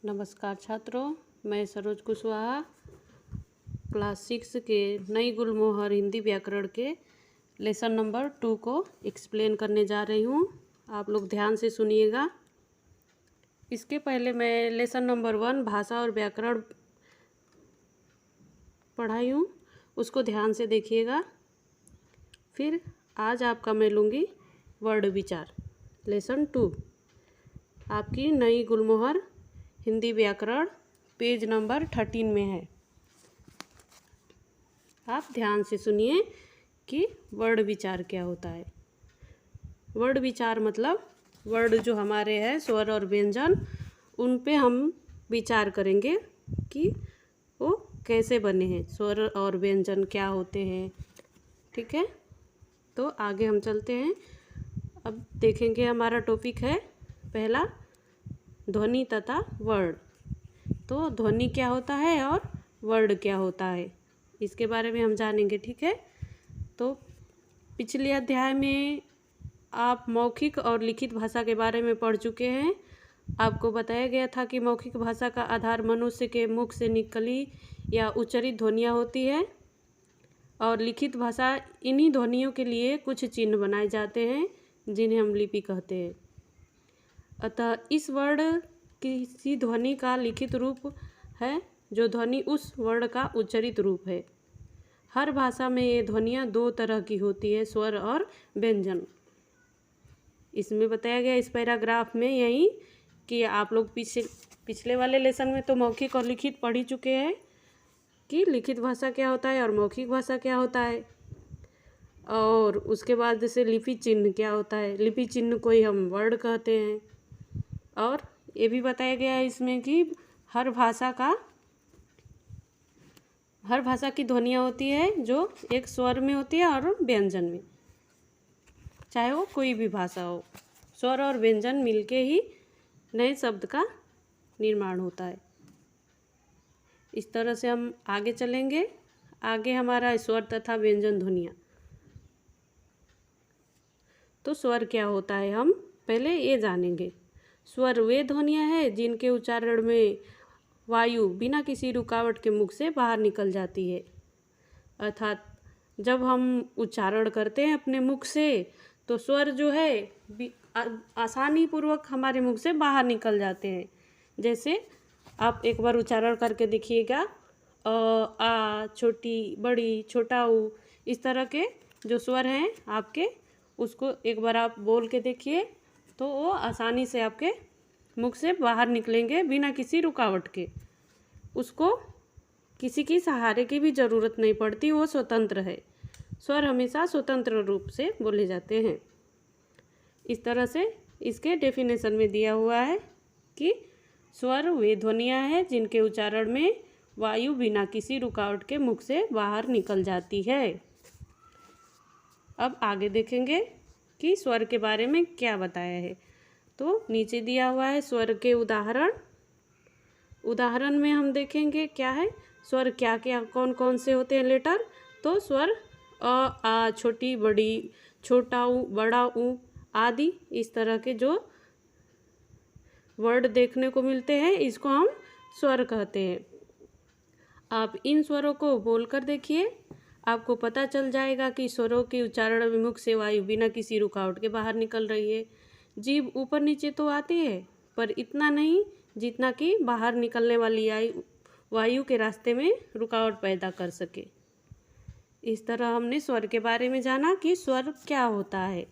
नमस्कार छात्रों, मैं सरोज कुशवाहा क्लास 6 के नई गुलमोहर हिंदी व्याकरण के लेसन नंबर 2 को एक्सप्लेन करने जा रही हूँ। आप लोग ध्यान से सुनिएगा। इसके पहले मैं लेसन नंबर 1 भाषा और व्याकरण पढ़ाई हूँ, उसको ध्यान से देखिएगा। फिर आज आपका मैं लूँगी वर्ड विचार लेसन 2, आपकी नई गुलमोहर हिंदी व्याकरण पेज नंबर 13 में है। आप ध्यान से सुनिए कि वर्ड विचार क्या होता है। वर्ड विचार मतलब वर्ड जो हमारे हैं स्वर और व्यंजन, उन पे हम विचार करेंगे कि वो कैसे बने हैं, स्वर और व्यंजन क्या होते हैं। ठीक है, तो आगे हम चलते हैं। अब देखेंगे हमारा टॉपिक है पहला ध्वनि तथा वर्ड। तो ध्वनि क्या होता है और वर्ड क्या होता है, इसके बारे में हम जानेंगे। ठीक है, तो पिछले अध्याय में आप मौखिक और लिखित भाषा के बारे में पढ़ चुके हैं। आपको बताया गया था कि मौखिक भाषा का आधार मनुष्य के मुख से निकली या उच्चारित ध्वनियाँ होती है, और लिखित भाषा इन्हीं ध्वनियों के लिए कुछ चिन्ह बनाए जाते हैं जिन्हें हम लिपि कहते हैं। अतः इस वर्ड किसी ध्वनि का लिखित रूप है जो ध्वनि उस वर्ड का उच्चारित रूप है। हर भाषा में ये ध्वनियाँ दो तरह की होती है, स्वर और व्यंजन। इसमें बताया गया इस पैराग्राफ में यही कि आप लोग पिछले वाले लेसन में तो मौखिक और लिखित पढ़ ही चुके हैं कि लिखित भाषा क्या होता है और मौखिक भाषा क्या होता है, और उसके बाद जैसे लिपि चिन्ह क्या होता है। लिपि चिन्ह को ही हम वर्ड कहते हैं। और ये भी बताया गया है इसमें कि हर भाषा की ध्वनियाँ होती है जो एक स्वर में होती है और व्यंजन में, चाहे वो कोई भी भाषा हो। स्वर और व्यंजन मिलके ही नए शब्द का निर्माण होता है। इस तरह से हम आगे चलेंगे। आगे हमारा स्वर तथा व्यंजन ध्वनियाँ। तो स्वर क्या होता है हम पहले ये जानेंगे। स्वर वे ध्वनियाँ हैं जिनके उच्चारण में वायु बिना किसी रुकावट के मुख से बाहर निकल जाती है। अर्थात जब हम उच्चारण करते हैं अपने मुख से तो स्वर जो है आसानी पूर्वक हमारे मुख से बाहर निकल जाते हैं। जैसे आप एक बार उच्चारण करके देखिएगा, अ, आ, छोटी, बड़ी, छोटा ऊ, इस तरह के जो स्वर हैं आपके, उसको एक बार आप बोल के देखिए तो वो आसानी से आपके मुख से बाहर निकलेंगे बिना किसी रुकावट के। उसको किसी की सहारे की भी ज़रूरत नहीं पड़ती, वो स्वतंत्र है। स्वर हमेशा स्वतंत्र रूप से बोले जाते हैं। इस तरह से इसके डेफिनेशन में दिया हुआ है कि स्वर वे ध्वनियाँ हैं जिनके उच्चारण में वायु बिना किसी रुकावट के मुख से बाहर निकल जाती है। अब आगे देखेंगे कि स्वर के बारे में क्या बताया है। तो नीचे दिया हुआ है स्वर के उदाहरण में हम देखेंगे क्या है, स्वर क्या क्या कौन कौन से होते हैं लेटर। तो स्वर अ, आ, छोटी, बड़ी, छोटा ऊ, बड़ा ऊ आदि, इस तरह के जो वर्ड देखने को मिलते हैं इसको हम स्वर कहते हैं। आप इन स्वरों को बोलकर देखिए, आपको पता चल जाएगा कि स्वरों के उच्चारण में मुख से वायु बिना किसी रुकावट के बाहर निकल रही है। जीभ ऊपर नीचे तो आती है, पर इतना नहीं जितना कि बाहर निकलने वाली वायु के रास्ते में रुकावट पैदा कर सके। इस तरह हमने स्वर के बारे में जाना कि स्वर क्या होता है।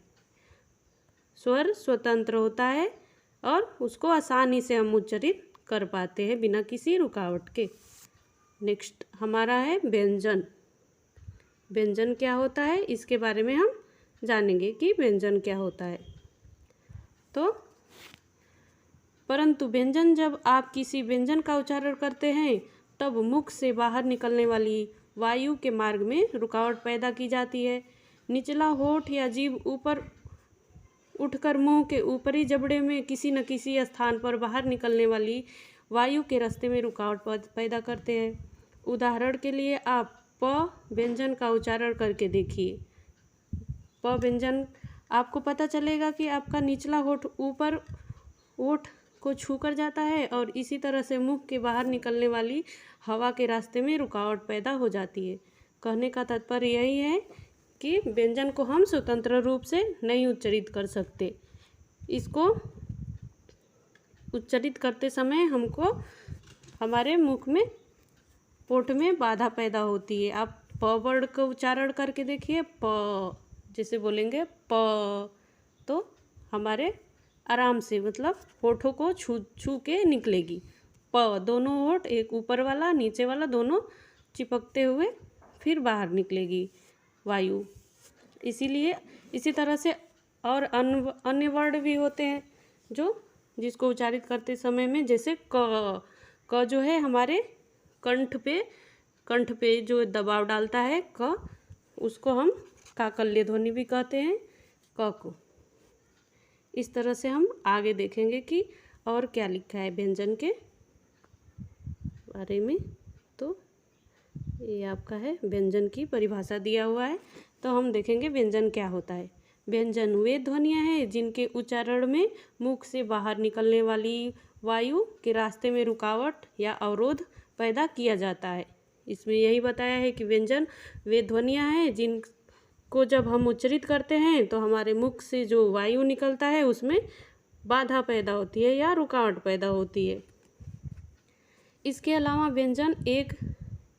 स्वर स्वतंत्र होता है और उसको आसानी से हम उच्चारित कर पाते हैं बिना किसी रुकावट के। नेक्स्ट हमारा है व्यंजन। व्यंजन क्या होता है इसके बारे में हम जानेंगे कि व्यंजन क्या होता है। तो परंतु व्यंजन, जब आप किसी व्यंजन का उच्चारण करते हैं तब मुख से बाहर निकलने वाली वायु के मार्ग में रुकावट पैदा की जाती है। निचला होठ या जीभ ऊपर उठकर मुंह के ऊपरी जबड़े में किसी न किसी स्थान पर बाहर निकलने वाली वायु के रास्ते में रुकावट पैदा करते हैं। उदाहरण के लिए आप प व्यंजन का उच्चारण करके देखिए। प व्यंजन आपको पता चलेगा कि आपका निचला होठ ऊपर, होठ को छू कर जाता है और इसी तरह से मुख के बाहर निकलने वाली हवा के रास्ते में रुकावट पैदा हो जाती है। कहने का तात्पर्य यही है कि व्यंजन को हम स्वतंत्र रूप से नहीं उच्चारित कर सकते। इसको उच्चारित करते समय हमको हमारे मुख में पोट में बाधा पैदा होती है। आप प वर्ड का उच्चारण करके देखिए, प जैसे बोलेंगे प, तो हमारे आराम से मतलब होठों को छू के निकलेगी। प, दोनों होठ, एक ऊपर वाला नीचे वाला, दोनों चिपकते हुए फिर बाहर निकलेगी वायु। इसीलिए इसी तरह से और अन्य वर्ड भी होते हैं जिसको उच्चारित करते समय में, जैसे क जो है हमारे कंठ पे जो दबाव डालता है क, उसको हम काकल्य ध्वनि भी कहते हैं, क को। इस तरह से हम आगे देखेंगे कि और क्या लिखा है व्यंजन के बारे में। तो ये आपका है व्यंजन की परिभाषा दिया हुआ है। तो हम देखेंगे व्यंजन क्या होता है। व्यंजन वे ध्वनियाँ हैं जिनके उच्चारण में मुख से बाहर निकलने वाली वायु के रास्ते में रुकावट या अवरोध पैदा किया जाता है। इसमें यही बताया है कि व्यंजन वे ध्वनियाँ हैं जिनको जब हम उच्चारित करते हैं तो हमारे मुख से जो वायु निकलता है उसमें बाधा पैदा होती है या रुकावट पैदा होती है। इसके अलावा व्यंजन एक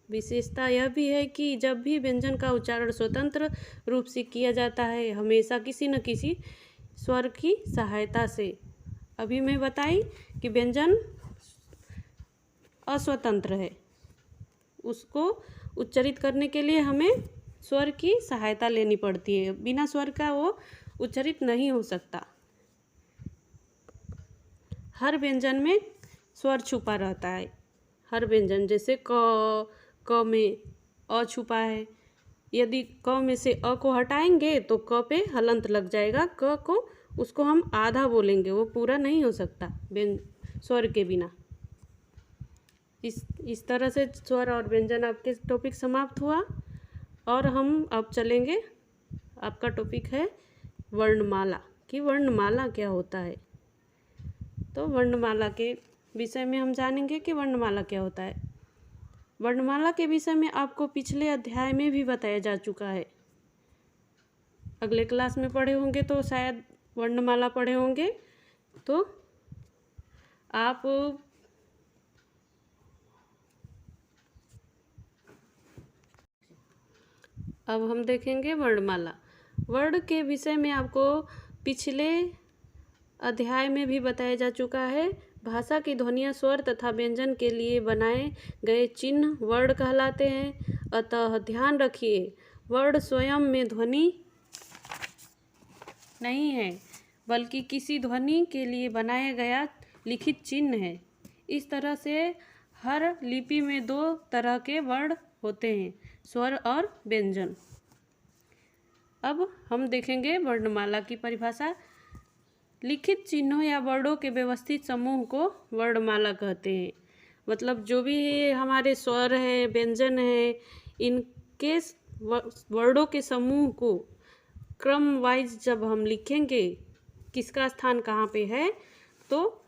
विशेषता यह भी है कि जब भी व्यंजन का उच्चारण स्वतंत्र रूप से किया जाता है, हमेशा किसी न किसी स्वर की सहायता से। अभी मैं बताई कि व्यंजन अस्वतंत्र है, उसको उच्चारित करने के लिए हमें स्वर की सहायता लेनी पड़ती है, बिना स्वर का वो उच्चारित नहीं हो सकता। हर व्यंजन में स्वर छुपा रहता है। हर व्यंजन जैसे क में अ छुपा है। यदि क में से अ को हटाएंगे तो क पे हलंत लग जाएगा। क को उसको हम आधा बोलेंगे, वो पूरा नहीं हो सकता स्वर के बिना। इस तरह से स्वर और व्यंजन आपके टॉपिक समाप्त हुआ। और हम अब चलेंगे, आपका टॉपिक है वर्णमाला कि वर्णमाला क्या होता है। तो वर्णमाला के विषय में हम जानेंगे कि वर्णमाला क्या होता है। वर्णमाला के विषय में आपको पिछले अध्याय में भी बताया जा चुका है। अगले क्लास में पढ़े होंगे तो शायद वर्णमाला पढ़े होंगे। तो आप अब हम देखेंगे वर्णमाला। वर्ण के विषय में आपको पिछले अध्याय में भी बताया जा चुका है। भाषा की ध्वनियाँ स्वर तथा व्यंजन के लिए बनाए गए चिन्ह वर्ण कहलाते हैं। अतः ध्यान रखिए, वर्ण स्वयं में ध्वनि नहीं है, बल्कि किसी ध्वनि के लिए बनाया गया लिखित चिन्ह है। इस तरह से हर लिपि में दो तरह के वर्ण होते हैं, स्वर और व्यंजन। अब हम देखेंगे वर्णमाला की परिभाषा। लिखित चिन्हों या वर्णों के व्यवस्थित समूह को वर्णमाला कहते हैं। मतलब जो भी हमारे स्वर है, व्यंजन है, इनके वर्णों के समूह को क्रम वाइज जब हम लिखेंगे, किसका स्थान कहाँ पे है, तो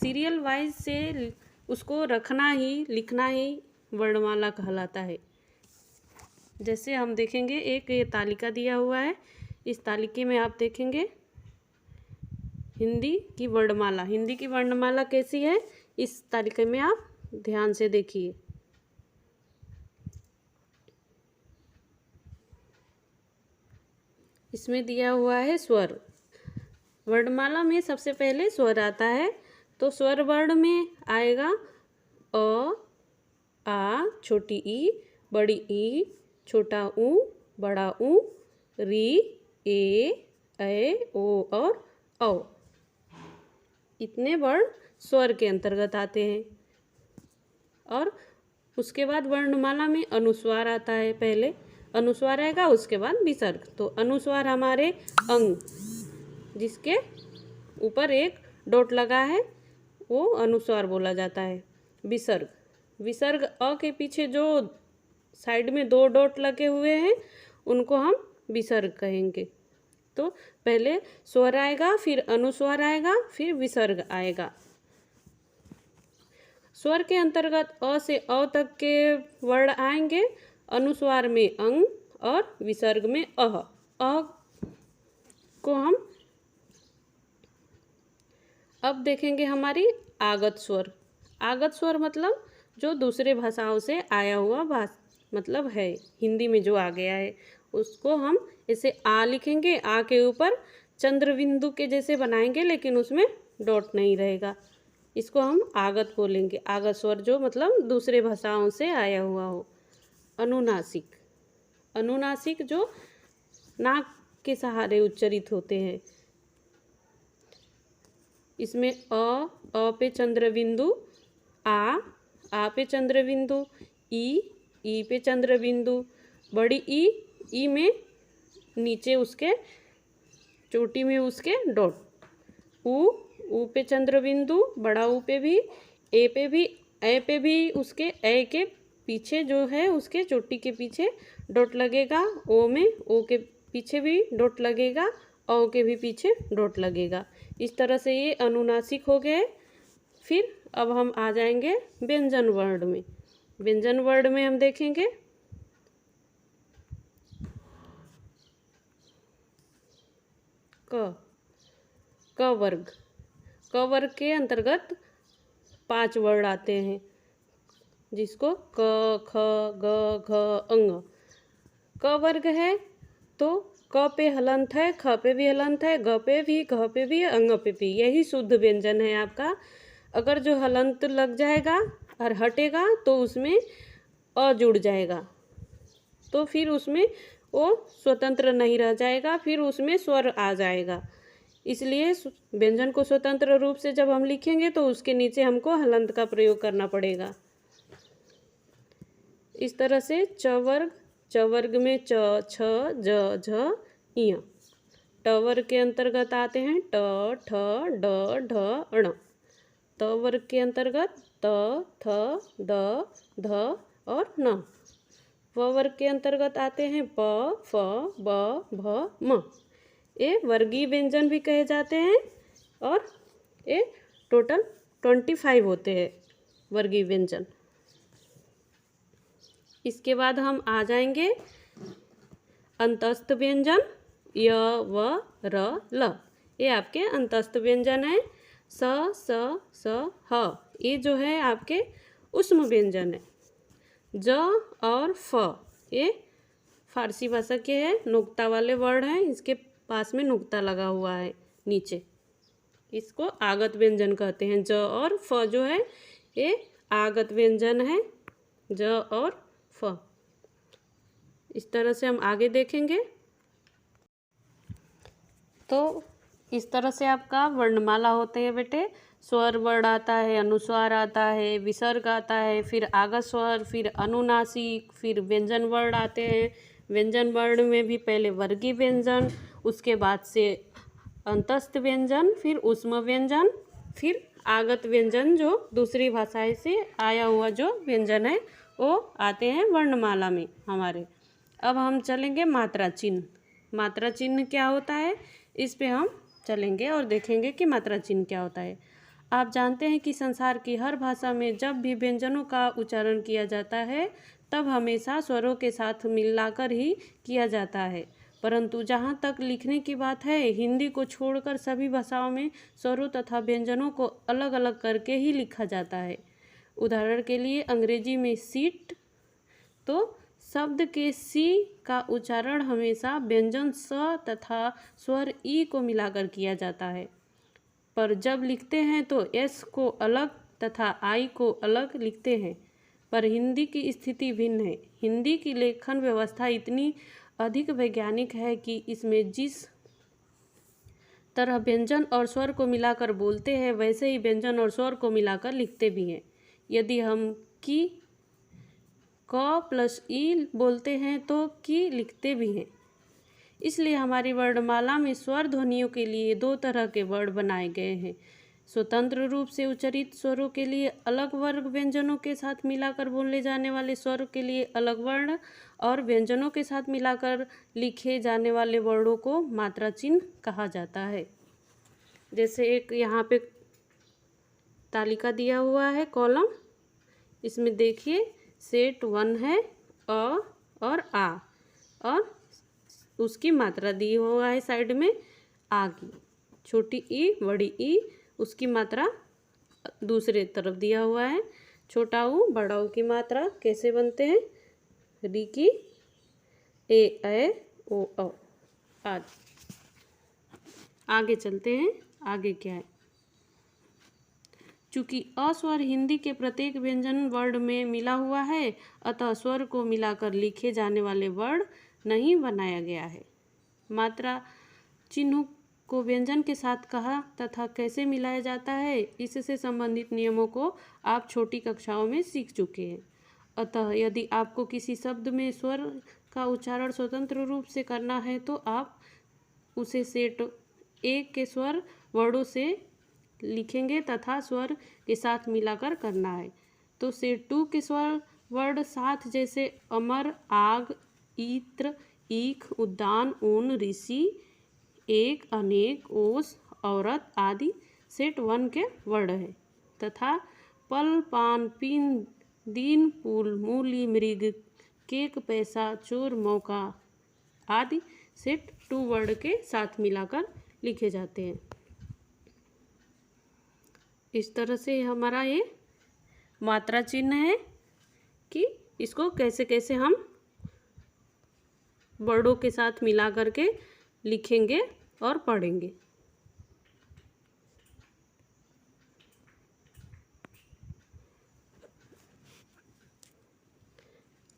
सीरियल वाइज से उसको लिखना ही वर्णमाला कहलाता है। जैसे हम देखेंगे, एक ये तालिका दिया हुआ है। इस तालिके में आप देखेंगे हिंदी की वर्णमाला। हिंदी की वर्णमाला कैसी है, इस तालिका में आप ध्यान से देखिए। इसमें दिया हुआ है स्वर। वर्णमाला में सबसे पहले स्वर आता है। तो स्वर वर्ण में आएगा अ, आ, छोटी ई, बड़ी ई, छोटा ऊ, बड़ा ऊ, री, ए, ओ और औ। इतने वर्ण स्वर के अंतर्गत आते हैं। और उसके बाद वर्णमाला में अनुस्वार आता है। पहले अनुस्वार आएगा, उसके बाद विसर्ग। तो अनुस्वार हमारे अंग, जिसके ऊपर एक डॉट लगा है, वो अनुस्वार बोला जाता है। विसर्ग अ के पीछे जो साइड में दो डॉट लगे हुए हैं, उनको हम विसर्ग कहेंगे। तो पहले स्वर आएगा, फिर अनुस्वार आएगा, फिर विसर्ग आएगा। स्वर के अंतर्गत अ से अ तक के वर्ण आएंगे, अनुस्वार में अंग और विसर्ग में अह। अ को हम अब देखेंगे हमारी आगत स्वर। आगत स्वर मतलब जो दूसरे भाषाओं से आया हुआ मतलब है, हिंदी में जो आ गया है उसको हम इसे आ लिखेंगे। आ के ऊपर चंद्र बिंदु के जैसे बनाएंगे, लेकिन उसमें डॉट नहीं रहेगा। इसको हम आगत बोलेंगे। आगत स्वर जो मतलब दूसरे भाषाओं से आया हुआ हो। अनुनासिक, अनुनासिक जो नाक के सहारे उच्चरित होते हैं। इसमें अ पे चंद्र बिंदु, आ पे चंद्र बिंदु, ई पे चंद्र बिंदु, बड़ी ई में नीचे उसके चोटी में उसके डॉट, ऊ पे चंद्र बिंदु, बड़ा ऊ पे भी, ए पे भी उसके ए के पीछे जो है उसके चोटी के पीछे डॉट लगेगा। ओ में ओ के पीछे भी डॉट लगेगा, औ के भी पीछे डॉट लगेगा। इस तरह से ये अनुनासिक हो गए। फिर अब हम आ जाएंगे व्यंजन वर्ण में। व्यंजन वर्ण में हम देखेंगे क वर्ग। क वर्ग के अंतर्गत 5 वर्ण आते हैं, जिसको क, ख, ग, घ, अंग। क वर्ग है तो क पे हलंत है, ख पे भी हलंत है, ग पे भी, घ पे भी, अंग पे भी। यही शुद्ध व्यंजन है आपका। अगर जो हलंत लग जाएगा और हटेगा तो उसमें अ जुड़ जाएगा, तो फिर उसमें वो स्वतंत्र नहीं रह जाएगा, फिर उसमें स्वर आ जाएगा। इसलिए व्यंजन को स्वतंत्र रूप से जब हम लिखेंगे तो उसके नीचे हमको हलंत का प्रयोग करना पड़ेगा। इस तरह से च वर्ग में च, छ, ज, झ, इय। ट वर्ग के अंतर्गत आते हैं ट, ठ, ड, ढ, ण। त वर्ग के अंतर्गत त, थ, द, ध और न। व वर्ग के अंतर्गत आते हैं प, फ, ब, भ, म। ये वर्गीय व्यंजन भी कहे जाते हैं और ये टोटल 25 होते हैं वर्गीय व्यंजन। इसके बाद हम आ जाएंगे अंतस्थ व्यंजन य, व, र, ल। ये आपके अंतस्थ व्यंजन है। स, ह। ये जो है आपके ऊष्म व्यंजन है। ज और फ ये फारसी भाषा के हैं, नुक्ता वाले वर्ड हैं। इसके पास में नुक्ता लगा हुआ है नीचे, इसको आगत व्यंजन कहते हैं। ज और फ जो है ये आगत व्यंजन है, ज और फ। इस तरह से हम आगे देखेंगे। तो इस तरह से आपका वर्णमाला होते हैं बेटे। स्वर वर्ण आता है, अनुस्वार आता है, विसर्ग आता है, फिर आगत स्वर, फिर अनुनासिक, फिर व्यंजन वर्ण आते हैं। व्यंजन वर्ण में भी पहले वर्गीय व्यंजन, उसके बाद से अंतस्थ व्यंजन, फिर ऊष्म व्यंजन, फिर आगत व्यंजन जो दूसरी भाषाएं से आया हुआ जो व्यंजन है वो आते हैं वर्णमाला में हमारे। अब हम चलेंगे मात्रा चिन्ह। मात्रा चिन्ह क्या होता है, इस पे हम चलेंगे और देखेंगे कि मात्रा चिन्ह क्या होता है। आप जानते हैं कि संसार की हर भाषा में जब भी व्यंजनों का उच्चारण किया जाता है तब हमेशा स्वरों के साथ मिलाकर ही किया जाता है, परंतु जहाँ तक लिखने की बात है, हिंदी को छोड़कर सभी भाषाओं में स्वरों तथा व्यंजनों को अलग अलग करके ही लिखा जाता है। उदाहरण के लिए अंग्रेजी में सीट, तो शब्द के सी का उच्चारण हमेशा व्यंजन स तथा स्वर ई को मिलाकर किया जाता है, पर जब लिखते हैं तो एस को अलग तथा आई को अलग लिखते हैं। पर हिंदी की स्थिति भिन्न है। हिंदी की लेखन व्यवस्था इतनी अधिक वैज्ञानिक है कि इसमें जिस तरह व्यंजन और स्वर को मिलाकर बोलते हैं वैसे ही व्यंजन और स्वर को मिलाकर लिखते भी हैं। यदि हम की क प्लस ई बोलते हैं तो की लिखते भी हैं। इसलिए हमारी वर्णमाला में स्वर ध्वनियों के लिए 2 तरह के वर्ण बनाए गए हैं। स्वतंत्र रूप से उच्चरित स्वरों के लिए अलग वर्ग, व्यंजनों के साथ मिलाकर बोले जाने वाले स्वर के लिए अलग वर्ण, और व्यंजनों के साथ मिलाकर लिखे जाने वाले वर्णों को मात्रा चिन्ह कहा जाता है। जैसे एक यहाँ पे तालिका दिया हुआ है, कॉलम, इसमें देखिए सेट 1 है अ और आ, और उसकी मात्रा दी हुआ है साइड में आ की, छोटी ई बड़ी ई, उसकी मात्रा दूसरे तरफ दिया हुआ है। छोटा ऊ बड़ा ऊ की मात्रा कैसे बनते हैं, री की ए ओ औ आदि। आगे चलते हैं, आगे क्या है। चूंकि अ स्वर हिंदी के प्रत्येक व्यंजन वर्ड में मिला हुआ है, अतः स्वर को मिलाकर लिखे जाने वाले वर्ड नहीं बनाया गया है। मात्रा चिन्हों को व्यंजन के साथ कहाँ तथा कैसे मिलाया जाता है, इससे संबंधित नियमों को आप छोटी कक्षाओं में सीख चुके हैं। अतः यदि आपको किसी शब्द में स्वर का उच्चारण स्वतंत्र रूप से करना है तो आप उसे सेट 1 के स्वर वर्डों से लिखेंगे तथा स्वर के साथ मिलाकर करना है। तो सेट 2 के स्वर वर्ड साथ जैसे अमर, आग, इत्र, ईख, उद्यान, ऊन, ऋषि, एक, अनेक, ओस, औरत आदि सेट 1 के वर्ड है तथा पल, पान, पीन, दीन, पुल, मूली, मृग, केक, पैसा, चोर, मौका आदि सेट 2 वर्ड के साथ मिलाकर लिखे जाते हैं। इस तरह से हमारा ये मात्रा चिन्ह है कि इसको कैसे कैसे हम वर्डों के साथ मिला करके लिखेंगे और पढ़ेंगे।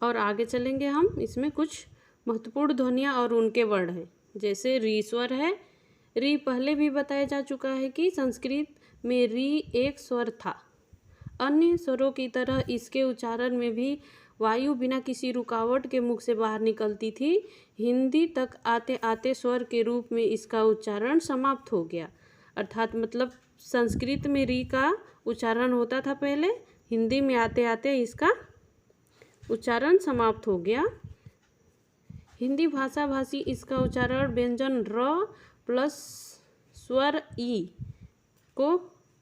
और आगे चलेंगे हम, इसमें कुछ महत्वपूर्ण ध्वनियाँ और उनके वर्ड हैं। जैसे री स्वर है। री पहले भी बताया जा चुका है कि संस्कृत में री एक स्वर था। अन्य स्वरों की तरह इसके उच्चारण में भी वायु बिना किसी रुकावट के मुख से बाहर निकलती थी। हिंदी तक आते आते स्वर के रूप में इसका उच्चारण समाप्त हो गया। अर्थात मतलब संस्कृत में री का उच्चारण होता था पहले, हिंदी में आते आते इसका उच्चारण समाप्त हो गया। हिंदी भाषा भाषी इसका उच्चारण व्यंजन र प्लस स्वर ई को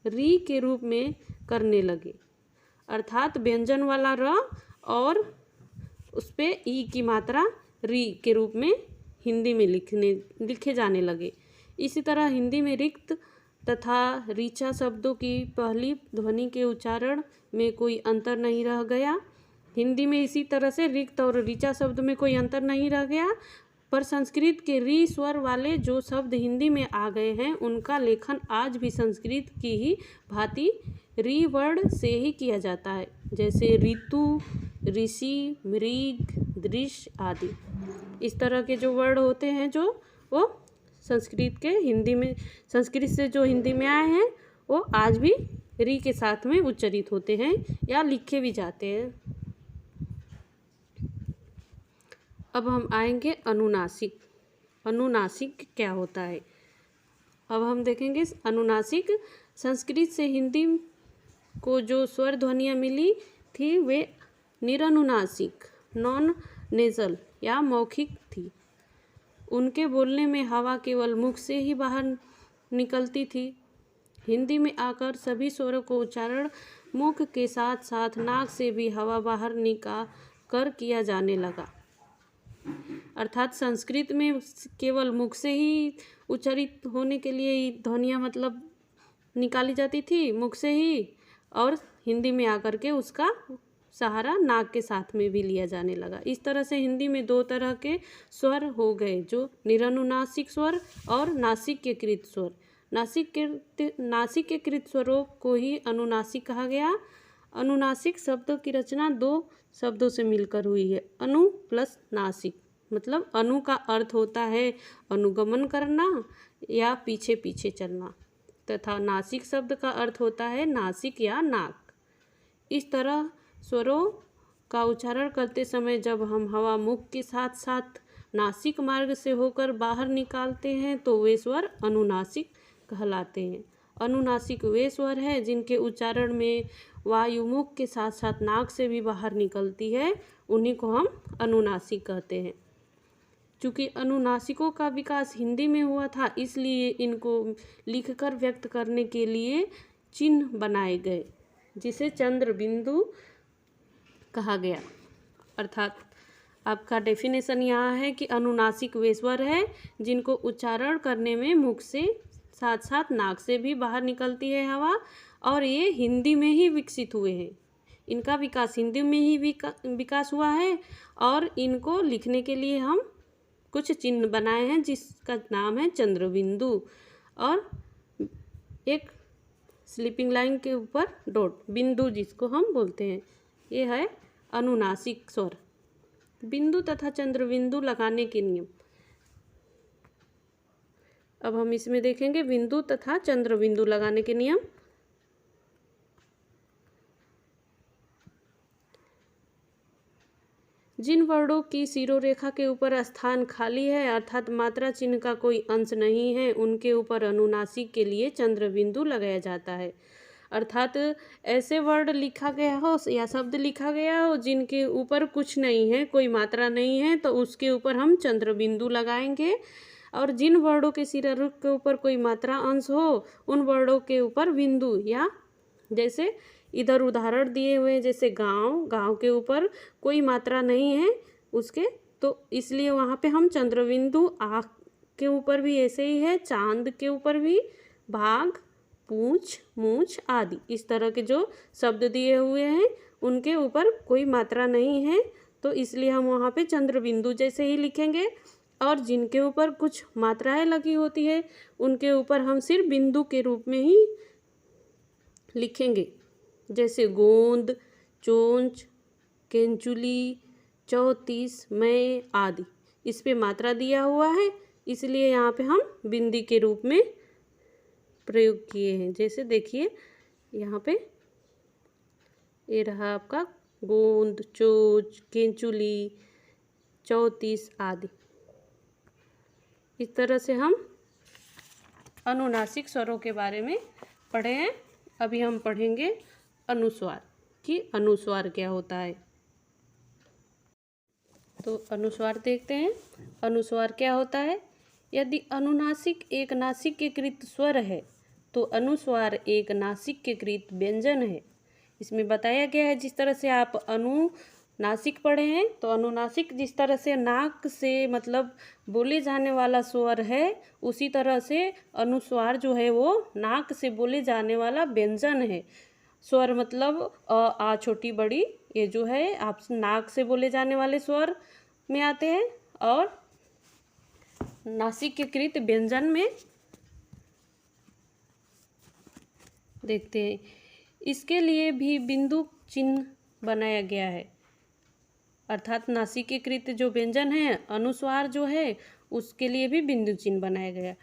री के रूप में करने लगे। अर्थात व्यंजन वाला र और उस पे ई की मात्रा री के रूप में हिंदी में लिखे जाने लगे। इसी तरह हिंदी में रिक्त तथा ऋचा शब्दों की पहली ध्वनि के उच्चारण में कोई अंतर नहीं रह गया। हिंदी में इसी तरह से रिक्त और ऋचा शब्द में कोई अंतर नहीं रह गया, पर संस्कृत के री स्वर वाले जो शब्द हिंदी में आ गए हैं उनका लेखन आज भी संस्कृत की ही भांति री वर्ड से ही किया जाता है। जैसे ऋतु, ऋषि, मृग, दृश्य आदि। इस तरह के जो वर्ड होते हैं जो वो संस्कृत से जो हिंदी में आए हैं वो आज भी री के साथ में उच्चारित होते हैं या लिखे भी जाते हैं। अब हम आएंगे अनुनासिक। अनुनासिक क्या होता है, अब हम देखेंगे। अनुनासिक संस्कृत से हिंदी को जो स्वर ध्वनियाँ मिली थी वे निरनुनासिक, नॉन नेजल या मौखिक थी। उनके बोलने में हवा केवल मुख से ही बाहर निकलती थी। हिंदी में आकर सभी स्वरों को उच्चारण मुख के साथ साथ नाक से भी हवा बाहर निकाल कर किया जाने लगा। अर्थात संस्कृत में केवल मुख से ही उच्चारित होने के लिए ध्वनियाँ मतलब निकाली जाती थी मुख से ही, और हिंदी में आकर के उसका सहारा नाक के साथ में भी लिया जाने लगा। इस तरह से हिंदी में 2 तरह के स्वर हो गए, जो निरनुनासिक स्वर और नासिक्यकृत स्वर। नासिक्यकृत स्वरों को ही अनुनासिक कहा गया। अनुनासिक शब्दों की रचना 2 शब्दों से मिलकर हुई है, अनु प्लस नासिक। मतलब अनु का अर्थ होता है अनुगमन करना या पीछे पीछे चलना, तथा नासिक शब्द का अर्थ होता है नासिक या नाक। इस तरह स्वरों का उच्चारण करते समय जब हम हवा मुख के साथ साथ नासिक मार्ग से होकर बाहर निकालते हैं तो वे स्वर अनुनासिक कहलाते हैं। अनुनासिक वे स्वर हैं जिनके उच्चारण में वायु मुख के साथ साथ नाक से भी बाहर निकलती है, उन्हीं को हम अनुनासिक कहते हैं। चूँकि अनुनासिकों का विकास हिंदी में हुआ था, इसलिए इनको लिखकर व्यक्त करने के लिए चिन्ह बनाए गए, जिसे चंद्र बिंदु, कहा गया। अर्थात आपका डेफिनेशन यहाँ है कि अनुनासिक वे स्वर है जिनको उच्चारण करने में मुख से साथ साथ नाक से भी बाहर निकलती है हवा, और ये हिंदी में ही विकसित हुए हैं। इनका विकास हिंदी में ही विकास हुआ है, और इनको लिखने के लिए हम कुछ चिन्ह बनाए हैं जिसका नाम है चंद्रबिंदु, और एक स्लीपिंग लाइन के ऊपर डॉट बिंदु जिसको हम बोलते हैं। ये है अनुनासिक स्वर। बिंदु तथा चंद्रबिंदु लगाने के नियम। अब हम इसमें देखेंगे बिंदु तथा चंद्रबिंदु लगाने के नियम। जिन वर्णों की शिरोरेखा के ऊपर स्थान खाली है अर्थात मात्रा चिन्ह का कोई अंश नहीं है, उनके ऊपर अनुनासिक के लिए चंद्रबिंदु लगाया जाता है। अर्थात ऐसे वर्ड लिखा गया हो या शब्द लिखा गया हो जिनके ऊपर कुछ नहीं है, कोई मात्रा नहीं है, तो उसके ऊपर हम चंद्रबिंदु लगाएंगे। और जिन वर्णों के शिरोरेखा के ऊपर कोई मात्रा अंश हो उन वर्णों के ऊपर बिंदु, या जैसे इधर उदाहरण दिए हुए हैं, जैसे गांव के ऊपर कोई मात्रा नहीं है उसके, तो इसलिए वहाँ पे हम चंद्रबिंदु। आँख के ऊपर भी ऐसे ही है, चांद के ऊपर भी, भाग, पूंछ, मूछ आदि इस तरह के जो शब्द दिए हुए हैं उनके ऊपर कोई मात्रा नहीं है, तो इसलिए हम वहाँ पे चंद्रबिंदु जैसे ही लिखेंगे। और जिनके ऊपर कुछ मात्राएं लगी होती है उनके ऊपर हम सिर्फ बिंदु के रूप में ही लिखेंगे, जैसे गोंद, चोंच, केंचुली, 34, मैं आदि। इस पे मात्रा दिया हुआ है इसलिए यहाँ पे हम बिंदी के रूप में प्रयोग किए हैं। जैसे देखिए यहाँ पे ये रहा आपका गोंद, चोंच, केंचुली, 34 आदि। इस तरह से हम अनुनासिक स्वरों के बारे में पढ़े हैं। अभी हम पढ़ेंगे अनुस्वार कि अनुस्वार क्या होता है। तो अनुस्वार देखते हैं। अनुस्वार क्या होता है? यदि अनुनासिक एक नासिक्यकृत स्वर है तो अनुस्वार एक नासिक्यकृत व्यंजन है। इसमें बताया गया है जिस तरह से आप अनुनासिक पढ़े हैं तो अनुनासिक जिस तरह से नाक से मतलब बोले जाने वाला स्वर है, उसी तरह से अनुस्वार जो है वो नाक से बोले जाने वाला व्यंजन है। स्वर मतलब आ छोटी बड़ी, ये जो है आप नाक से बोले जाने वाले स्वर में आते हैं, और नासिक्यकृत व्यंजन में देखते हैं। इसके लिए भी बिंदु चिन्ह बनाया गया है। अर्थात नासिक्यकृत जो व्यंजन है अनुस्वार जो है उसके लिए भी बिंदु चिन्ह बनाया गया।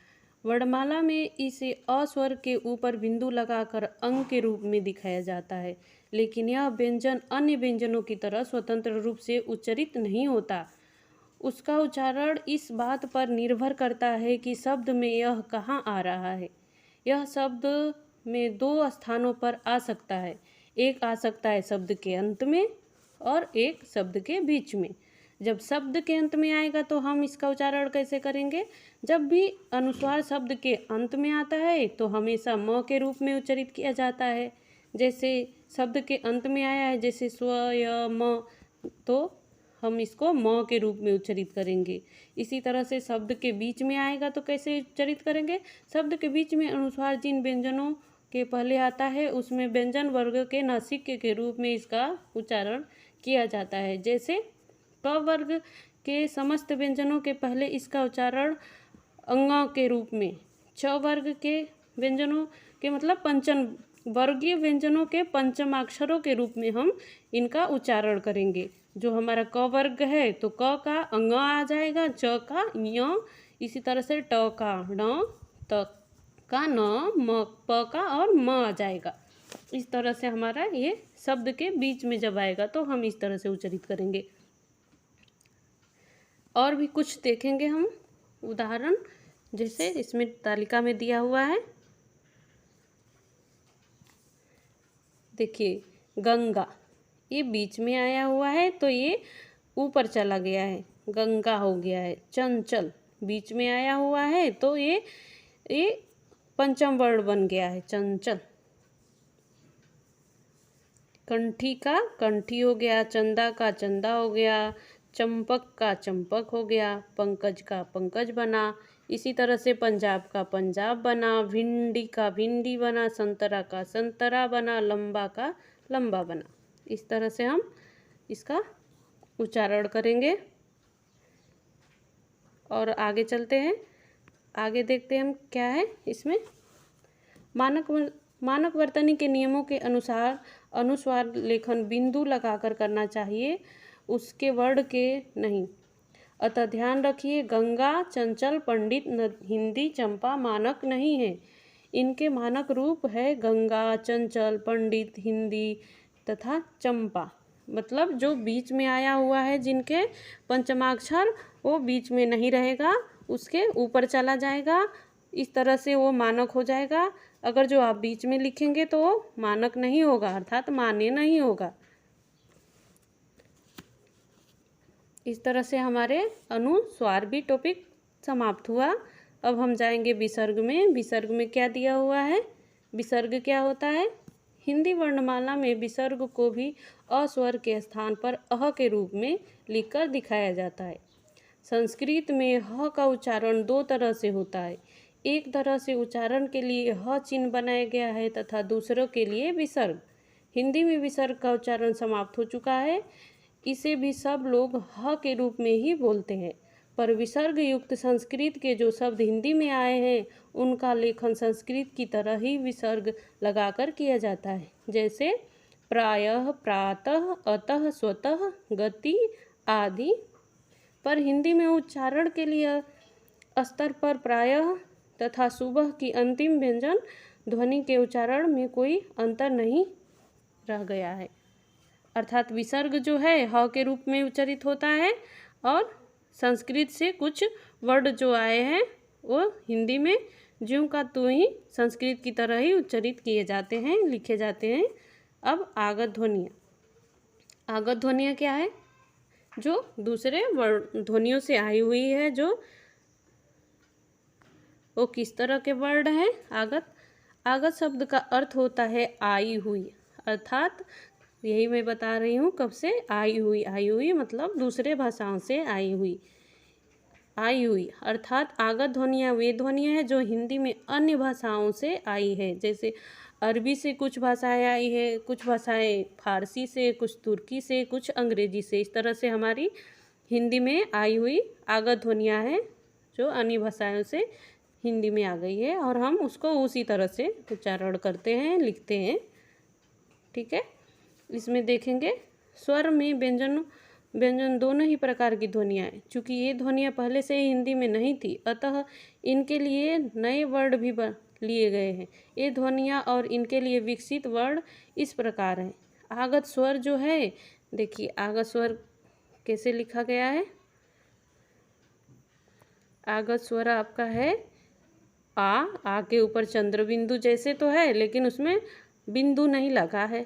वर्णमाला में इसे अ स्वर के ऊपर बिंदु लगाकर अंग के रूप में दिखाया जाता है, लेकिन यह व्यंजन अन्य व्यंजनों की तरह स्वतंत्र रूप से उच्चरित नहीं होता। उसका उच्चारण इस बात पर निर्भर करता है कि शब्द में यह कहाँ आ रहा है। यह शब्द में 2 स्थानों पर आ सकता है, एक आ सकता है शब्द के अंत में और एक शब्द के बीच में। जब शब्द के अंत में आएगा तो हम इसका उच्चारण कैसे करेंगे? जब भी अनुस्वार शब्द के अंत में आता है तो हमेशा म के रूप में उच्चरित किया जाता है। जैसे शब्द के अंत में आया है जैसे स्व, य, म, तो हम इसको म के रूप में उच्चरित करेंगे। इसी तरह से शब्द के बीच में आएगा तो कैसे उच्चरित करेंगे? शब्द के बीच में अनुस्वार जिन व्यंजनों के पहले आता है उसमें व्यंजन वर्ग के नासिक्य के रूप में इसका उच्चारण किया जाता है। जैसे क वर्ग के समस्त व्यंजनों के पहले इसका उच्चारण अंग के रूप में, छ वर्ग के व्यंजनों के मतलब पंचम वर्गीय व्यंजनों के पंचमाक्षरों के रूप में हम इनका उच्चारण करेंगे। जो हमारा क वर्ग है तो क का अंग आ जाएगा, च का य, इसी तरह से ट का ण, त का न, म, प का और म आ जाएगा। इस तरह से हमारा ये शब्द के बीच में जब आएगा तो हम इस तरह से उच्चरित करेंगे। और भी कुछ देखेंगे हम उदाहरण, जैसे इसमें तालिका में दिया हुआ है। देखिए गंगा, ये बीच में आया हुआ है तो ये ऊपर चला गया है, गंगा हो गया है। चंचल बीच में आया हुआ है तो ये पंचम वर्ण बन गया है, चंचल। कंठी का कंठी हो गया, चंदा का चंदा हो गया, चंपक का चंपक हो गया, पंकज का पंकज बना। इसी तरह से पंजाब का पंजाब बना, भिंडी का भिंडी बना, संतरा का संतरा बना, लंबा का लंबा बना। इस तरह से हम इसका उच्चारण करेंगे। और आगे चलते हैं, आगे देखते हैं हम क्या है इसमें। मानक वर्तनी के नियमों के अनुसार अनुस्वार लेखन बिंदु लगाकर करना चाहिए, उसके वर्ण के नहीं। अतः ध्यान रखिए, गंगा, चंचल, पंडित, हिंदी, चंपा मानक नहीं है। इनके मानक रूप है गंगा, चंचल, पंडित, हिंदी तथा चंपा। मतलब जो बीच में आया हुआ है जिनके पंचमाक्षर, वो बीच में नहीं रहेगा, उसके ऊपर चला जाएगा। इस तरह से वो मानक हो जाएगा। अगर जो आप बीच में लिखेंगे तो वो मानक नहीं होगा, अर्थात मान्य नहीं होगा। इस तरह से हमारे अनुस्वार भी टॉपिक समाप्त हुआ। अब हम जाएंगे विसर्ग में। विसर्ग में क्या दिया हुआ है? विसर्ग क्या होता है? हिंदी वर्णमाला में विसर्ग को भी अस्वर के स्थान पर अह के रूप में लिखकर दिखाया जाता है। संस्कृत में ह का उच्चारण दो तरह से होता है। एक तरह से उच्चारण के लिए ह चिन्ह बनाया गया है तथा दूसरों के लिए विसर्ग। हिंदी में विसर्ग का उच्चारण समाप्त हो चुका है, इसे भी सब लोग ह के रूप में ही बोलते हैं। पर विसर्ग युक्त संस्कृत के जो शब्द हिंदी में आए हैं, उनका लेखन संस्कृत की तरह ही विसर्ग लगाकर किया जाता है। जैसे प्रायः, प्रातः, अतः, स्वतः, गति आदि। पर हिंदी में उच्चारण के लिए स्तर पर प्रायः तथा सुबह की अंतिम व्यंजन ध्वनि के उच्चारण में कोई अंतर नहीं रह गया है। अर्थात विसर्ग जो है ह के रूप में उच्चारित होता है और संस्कृत से कुछ वर्ड जो आए हैं वो हिंदी में ज्यों का त्यों ही संस्कृत की तरह ही उच्चारित किए जाते हैं, लिखे जाते हैं। अब आगत ध्वनियाँ। आगत ध्वनियाँ क्या है? जो दूसरे वर्ण ध्वनियों से आई हुई है, जो वो किस तरह के वर्ड हैं? आगत। आगत शब्द का अर्थ होता है आई हुई, अर्थात यही मैं बता रही हूँ कब से, आई हुई। आई हुई मतलब दूसरे भाषाओं से आई हुई। आई हुई अर्थात आगत ध्वनियाँ वे ध्वनियाँ हैं जो हिंदी में अन्य भाषाओं से आई है। जैसे अरबी से कुछ भाषाएं आई है, कुछ भाषाएं फारसी से, कुछ तुर्की से, कुछ अंग्रेजी से। इस तरह से हमारी हिंदी में आई हुई आगत ध्वनियाँ हैं जो अन्य भाषाओं से हिंदी में आ गई है, और हम उसको उसी तरह से उच्चारण करते हैं, लिखते हैं। ठीक है। इसमें देखेंगे स्वर में व्यंजन दोनों ही प्रकार की ध्वनियाँ हैं। चूँकि ये ध्वनियाँ पहले से ही हिंदी में नहीं थी, अतः इनके लिए नए वर्ड भी लिए गए हैं। ये ध्वनियाँ और इनके लिए विकसित वर्ड इस प्रकार हैं। आगत स्वर जो है, देखिए आगत स्वर कैसे लिखा गया है। आगत स्वर आपका है आ के ऊपर चंद्र बिंदु जैसे तो है, लेकिन उसमें बिंदु नहीं लगा है।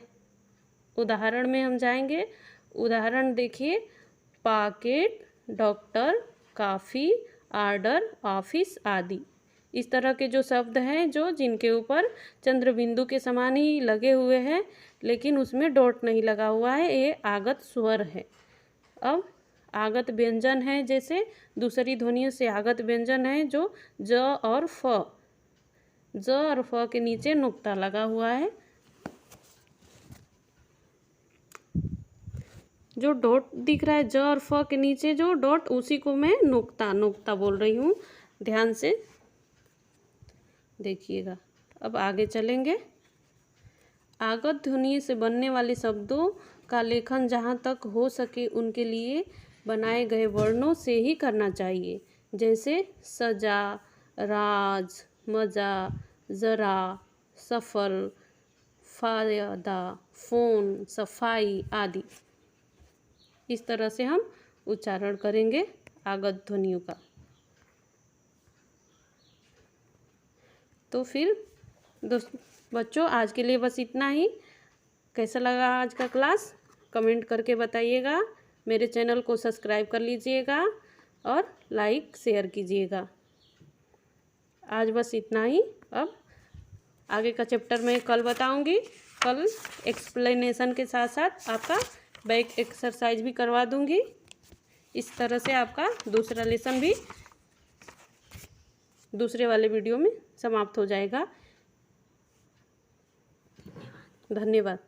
उदाहरण में हम जाएंगे। उदाहरण देखिए, पॉकेट, डॉक्टर, काफ़ी, आर्डर, ऑफिस आदि। इस तरह के जो शब्द हैं जो जिनके ऊपर चंद्र बिंदु के समान ही लगे हुए हैं, लेकिन उसमें डॉट नहीं लगा हुआ है, ये आगत स्वर है। अब आगत व्यंजन है, जैसे दूसरी ध्वनियों से आगत व्यंजन है जो ज और फ। ज और फ के नीचे नुक्ता लगा हुआ है। जो डॉट दिख रहा है ज और फ के नीचे जो डॉट, उसी को मैं नुक्ता बोल रही हूँ, ध्यान से देखिएगा। अब आगे चलेंगे। आगत ध्वनि से बनने वाले शब्दों का लेखन जहाँ तक हो सके उनके लिए बनाए गए वर्णों से ही करना चाहिए। जैसे सजा, राज, मजा, जरा, सफल, फायदा, फोन, सफाई आदि। इस तरह से हम उच्चारण करेंगे आगत ध्वनियों का। तो फिर बच्चों, आज के लिए बस इतना ही। कैसा लगा आज का क्लास कमेंट करके बताइएगा। मेरे चैनल को सब्सक्राइब कर लीजिएगा और लाइक शेयर कीजिएगा। आज बस इतना ही। अब आगे का चैप्टर मैं कल बताऊंगी। कल एक्सप्लेनेशन के साथ साथ आपका बैक एक्सरसाइज भी करवा दूंगी। इस तरह से आपका दूसरा लेसन भी दूसरे वाले वीडियो में समाप्त हो जाएगा। धन्यवाद।